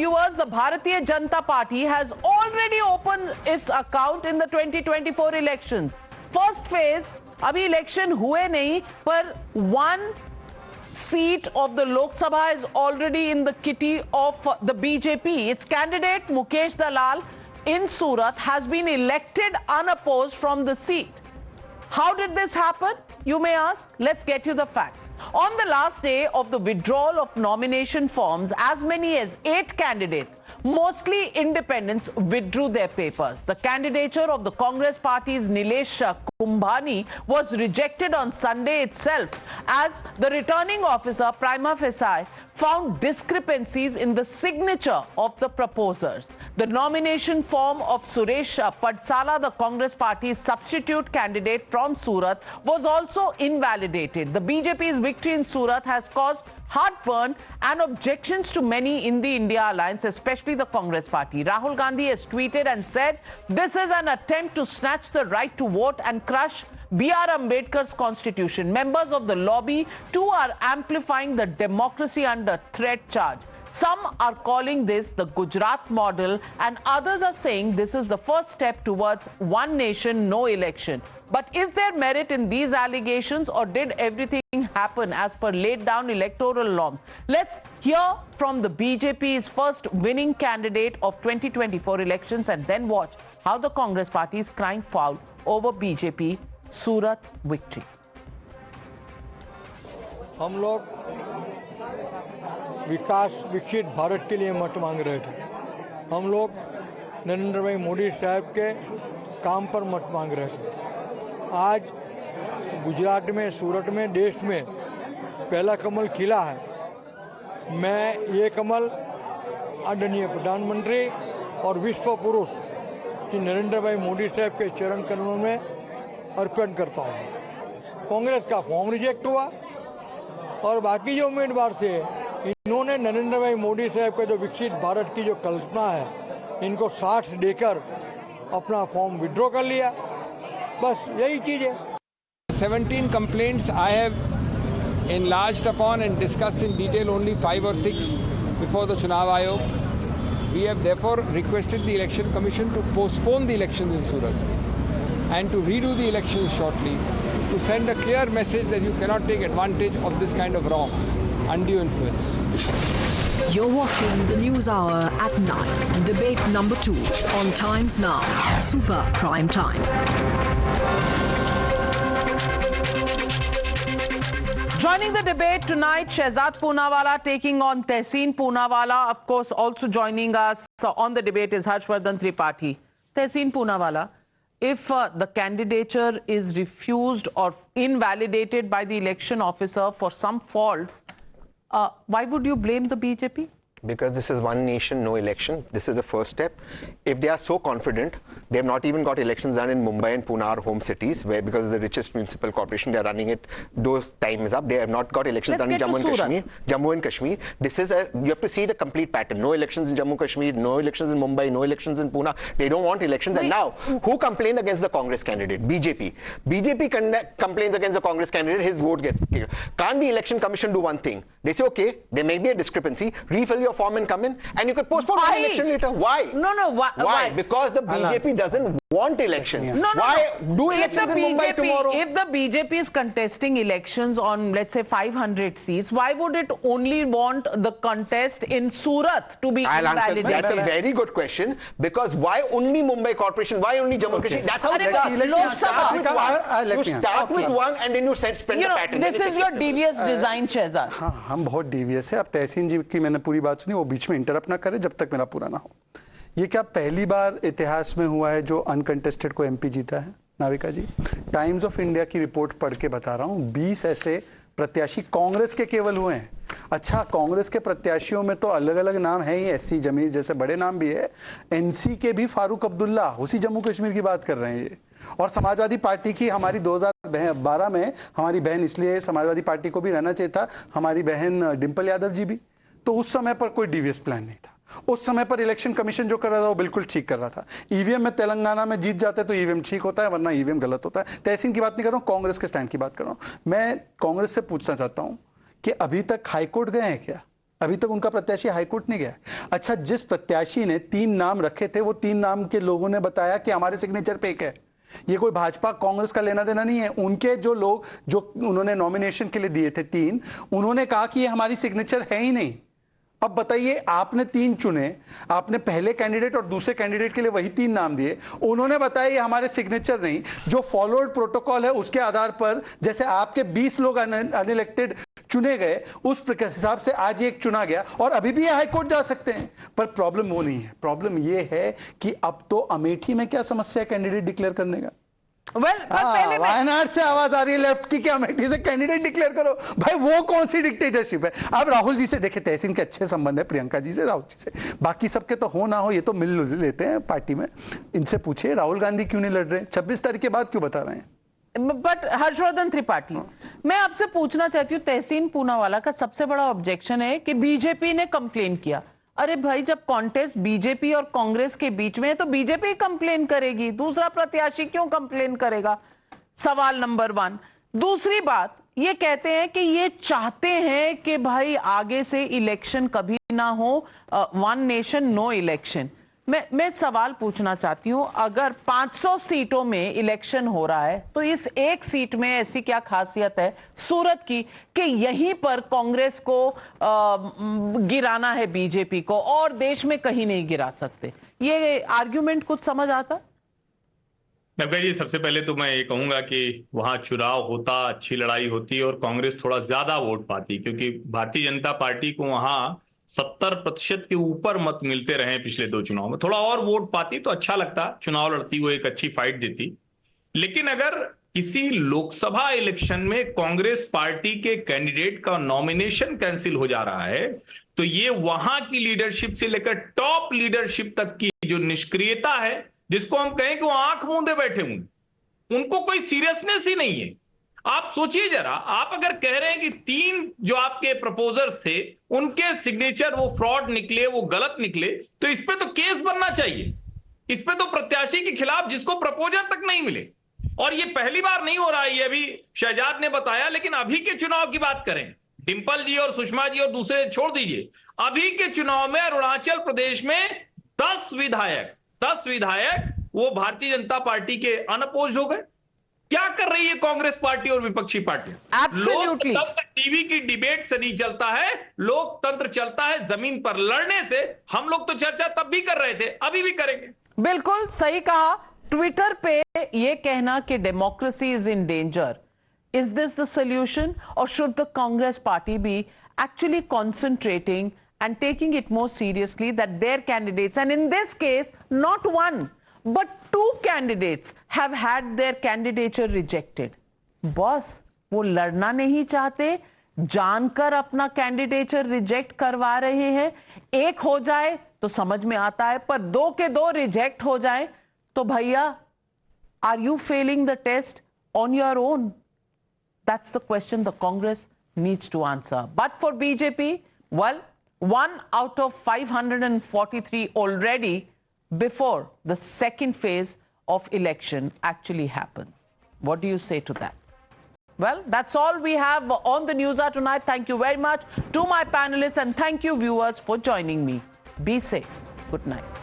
viewers, the Bharatiya Janata Party has already opened its account in the 2024 elections. First phase, abhi election हुए नहीं, पर one seat of the Lok Sabha is already in the kitty of the BJP. Its candidate Mukesh Dalal in Surat has been elected unopposed from the seat. How did this happen? You may ask. Let's get you the facts. On the last day of the withdrawal of nomination forms, as many as 8 candidates, mostly independents, withdrew their papers. The candidature of the Congress party's Nilesh Kumbhani was rejected on Sunday itself as the returning officer prima facie found discrepancies in the signature of the proposers. The nomination form of Suresh Padsala, the Congress party's substitute candidate from Surat, was also invalidated. The BJP's victory in Surat has caused heartburn and objections to many in the India Alliance, especially the Congress party. Rahul Gandhi has tweeted and said, "This is an attempt to snatch the right to vote and crush B.R. Ambedkar's constitution." Members of the lobby too are amplifying the democracy under threat charge. Some are calling this the Gujarat model, and others are saying this is the first step towards one nation, no election. But is there merit in these allegations, or did everything happen as per laid down electoral norms? Let's hear from the BJP's first winning candidate of 2024 elections and then watch how the Congress party is crying foul over BJP Surat victory. हम लोग विकसित भारत के लिए मत मांग रहे थे। हम लोग नरेंद्र भाई मोदी साहब के काम पर मत मांग रहे थे। आज गुजरात में, सूरत में, देश में पहला कमल खिला है। मैं ये कमल आदरणीय प्रधानमंत्री और विश्व पुरुष श्री नरेंद्र भाई मोदी साहब के चरण कमलों में अर्पण करता हूँ। कांग्रेस का फॉर्म रिजेक्ट हुआ और बाकी जो उम्मीदवार थे, इन्होंने नरेंद्र भाई मोदी साहब के जो विकसित भारत की जो कल्पना है, इनको साथ देकर अपना फॉर्म विड्रॉ कर लिया। बस यही चीज़ है। 17 complaints I have enlarged upon and discussed in detail only 5 or 6 before the Chunav Ayog. We have therefore requested the Election Commission to postpone the elections in Surat and to redo the elections shortly, to send a clear message that you cannot take advantage of this kind of wrong, undue influence. You're watching the News Hour at 9. Debate number 2 on Times Now. Super Prime Time. Joining the debate tonight, Shehzad Poonawalla taking on Tehseen Poonawalla. Of course, also joining us on the debate is Harshvardhan Tripathi. Tehseen Poonawalla, if the candidature is refused or invalidated by the election officer for some faults, why would you blame the BJP? Because this is one nation, no election. This is the first step. If they are so confident, they have not even got elections done in Mumbai and Pune, our home cities, where because of the richest municipal corporation, they are running it. Those time is up. They have not got elections done in Jammu and Kashmir. Jammu and Kashmir. This is you have to see the complete pattern. No elections in Jammu and Kashmir, no elections in Mumbai, no elections in Pune. They don't want elections. And now, who complained against the Congress candidate? BJP. BJP complains against the Congress candidate. His vote gets taken. Can't the election commission do one thing? They say, okay, there may be a discrepancy. Refill your form and come in, and you could postpone the election later. Why? No. Why? Because the BJP doesn't want elections. Why do elections in Mumbai tomorrow? If the BJP is contesting elections on, let's say, 500 seats, why would it only want the contest in Surat to be invalidated? That's a very good question. Because why only Mumbai Corporation? Why only Jammu and Kashmir? That's how it starts. You start with one and then you spend the pattern. This is your devious design, Shehzad. हाँ, हम बहुत devious है। अब तहसीन जी की मैंने पूरी बात सुनी, वो बीच में इंटरप्ट ना करे जब तक मेरा पूरा ना हो। ये क्या पहली बार इतिहास में हुआ है जो अनकंटेस्टेड को एमपी जीता है? नाविका जी, टाइम्स ऑफ इंडिया की रिपोर्ट पढ़ के बता रहा हूँ, 20 ऐसे प्रत्याशी कांग्रेस के केवल हुए हैं। अच्छा, कांग्रेस के प्रत्याशियों में तो अलग अलग नाम है ही, एससी जमीर जैसे बड़े नाम भी है। एनसी के भी फारूक अब्दुल्ला, उसी जम्मू कश्मीर की बात कर रहे हैं ये। और समाजवादी पार्टी की हमारी 2012 में हमारी बहन, इसलिए समाजवादी पार्टी को भी रहना चाहिए था, हमारी बहन डिंपल यादव जी भी। तो उस समय पर कोई डीवीएस प्लान नहीं था। उस समय पर इलेक्शन कमीशन जो कर रहा था वो बिल्कुल ठीक कर रहा था। ईवीएम में तेलंगाना में जीत जाते तो ईवीएम ठीक होता है, वरना ईवीएम गलत होता है। तहसीन की बात नहीं कर रहा हूँ, कांग्रेस के स्टैंड की बात कर रहा हूँ। मैं कांग्रेस से पूछना चाहता हूँ कि अभी तक हाईकोर्ट गए हैं क्या? अभी तक उनका प्रत्याशी हाईकोर्ट नहीं गया। अच्छा, जिस प्रत्याशी ने 3 नाम रखे थे वो 3 नाम के लोगों ने बताया कि हमारे सिग्नेचर पे एक है। ये कोई भाजपा कांग्रेस का लेना देना नहीं है। उनके जो लोग जो उन्होंने नॉमिनेशन के लिए दिए थे 3, उन्होंने कहा कि ये हमारी सिग्नेचर है ही नहीं। अब बताइए, आपने 3 चुने, आपने पहले कैंडिडेट और दूसरे कैंडिडेट के लिए वही 3 नाम दिए, उन्होंने बताया ये हमारे सिग्नेचर नहीं। जो फॉलोअर्ड प्रोटोकॉल है उसके आधार पर जैसे आपके 20 लोग अनइलेक्टेड चुने गए, उस हिसाब से आज एक चुना गया और अभी भी ये हाईकोर्ट जा सकते हैं। पर प्रॉब्लम वो नहीं है, प्रॉब्लम ये है कि अब तो अमेठी में क्या समस्या है कैंडिडेट डिक्लेयर करने का। वायनाड से आवाज आ रही है लेफ्ट की कि अमेठी से कैंडिडेट डिक्लेयर करो। भाई वो कौन सी डिक्टेटरशिप है। अब राहुल जी से देखे, तहसीन के अच्छे संबंध है प्रियंका जी से, राहुल जी से, बाकी सबके तो हो ना हो ये तो मिल लेते हैं पार्टी में। इनसे पूछिए राहुल गांधी क्यों नहीं लड़ रहे, 26 तारीख के बाद क्यों बता रहे हैं। बट हर्षवर्धन त्रिपाठी, मैं आपसे पूछना चाहती हूँ, तहसीन पूनावाला का सबसे बड़ा ऑब्जेक्शन है कि बीजेपी ने कंप्लेन किया। अरे भाई, जब कॉन्टेस्ट बीजेपी और कांग्रेस के बीच में है तो बीजेपी कंप्लेन करेगी, दूसरा प्रत्याशी क्यों कंप्लेन करेगा? सवाल नंबर 1। दूसरी बात, ये कहते हैं कि ये चाहते हैं कि भाई आगे से इलेक्शन कभी ना हो, 1 नेशन नो इलेक्शन। मैं सवाल पूछना चाहती हूं, अगर 500 सीटों में इलेक्शन हो रहा है तो इस एक सीट में ऐसी क्या खासियत है सूरत की कि यहीं पर कांग्रेस को गिराना है बीजेपी को और देश में कहीं नहीं गिरा सकते? ये आर्ग्यूमेंट कुछ समझ आता? नवका जी, सबसे पहले तो मैं ये कहूंगा कि वहां चुनाव होता, अच्छी लड़ाई होती और कांग्रेस थोड़ा ज्यादा वोट पाती, क्योंकि भारतीय जनता पार्टी को वहां 70% के ऊपर मत मिलते रहे पिछले 2 चुनाव में। थोड़ा और वोट पाती तो अच्छा लगता, चुनाव लड़ती, वो एक अच्छी फाइट देती। लेकिन अगर किसी लोकसभा इलेक्शन में कांग्रेस पार्टी के कैंडिडेट का नॉमिनेशन कैंसिल हो जा रहा है तो ये वहां की लीडरशिप से लेकर टॉप लीडरशिप तक की जो निष्क्रियता है, जिसको हम कहें कि वो आंख मूंदे बैठे होंगे, उनको कोई सीरियसनेस ही नहीं है। आप सोचिए जरा, आप अगर कह रहे हैं कि 3 जो आपके प्रपोजर्स थे उनके सिग्नेचर वो फ्रॉड निकले, वो गलत निकले, तो इस पे तो केस बनना चाहिए। इस पे तो प्रत्याशी के खिलाफ जिसको प्रपोजल तक नहीं मिले, और ये पहली बार नहीं हो रहा है, ये अभी शहजाद ने बताया। लेकिन अभी के चुनाव की बात करें, डिंपल जी और सुषमा जी और दूसरे छोड़ दीजिए, अभी के चुनाव में अरुणाचल प्रदेश में 10 विधायक वो भारतीय जनता पार्टी के अनअपोज्ड हो गए। क्या कर रही है कांग्रेस पार्टी और विपक्षी पार्टियां? लोकतंत्र टीवी की डिबेट से नहीं चलता है, लोकतंत्र चलता है जमीन पर लड़ने से। हम लोग तो चर्चा तब भी कर रहे थे, अभी भी करेंगे। बिल्कुल सही कहा। ट्विटर पे ये कहना कि democracy is in danger, is this the solution, और should the Congress party be actually concentrating and taking it more seriously that their candidates, and in this case not 1 but 2 candidates have had their candidature rejected. Boss, वो लड़ना नहीं चाहते, जानकर अपना candidature reject करवा रहे हैं। एक हो जाए तो समझ में आता है, पर 2 के 2 रिजेक्ट हो जाए तो भैया, are you failing the test on your own? That's the question the Congress needs to answer. But for BJP, well, 1 out of 543 already before the second phase of election actually happens. What do you say to that? Well, that's all we have on the News Hour tonight. Thank you very much to my panelists and thank you viewers for joining me. Be safe. Good night.